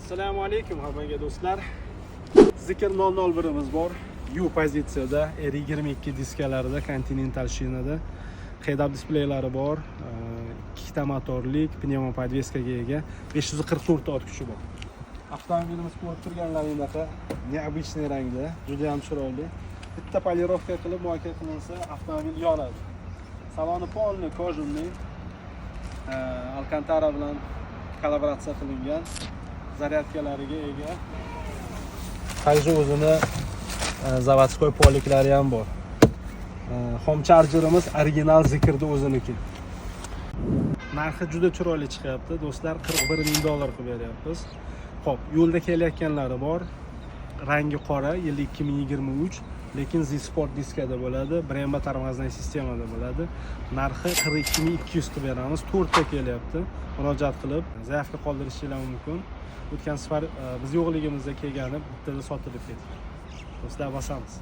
Assalomu alaykum hammaga do'stlar. Zikr 001imiz bor. U pozitsiyada R22 diskalarida Continental shinada head-up displeylari bor. Ikkita motorlik, pnevmo podveskaga ega, 544 ot kuchi bor. Avtomobilimiz ko'rib turganlaringizda neobычный rangda, juda ham chiroyli. Bitta polirovka qilib muayyan qilinsa, avtomobil yonadi. Saloni polni kojunli, Alcantara bilan kollaboratsiya qilingan. Zaryadkalariga ega. Также o'zini zavodskoy poliklari ham bor. Home chargerimiz original Zikrda o'ziniki. Narxi juda chiroyli chiqyapti. Do'stlar, $41,000 qilib beryapmiz. Xo'p, yo'lda kelayotganlari bor. Rangi qora, yili 2023, lekin Z-Sport diskada bo'ladi, Brembo tormozной sistemada bo'ladi. Narxi 42,200 qilib beramiz. 4 ta kelyapti. Murojaat qilib, zaявка qoldirishingiz mumkin. O'tgan safar biz yo'qligimizda kelganib, bittada sotilib ketdi. Do'stlar, bosamiz.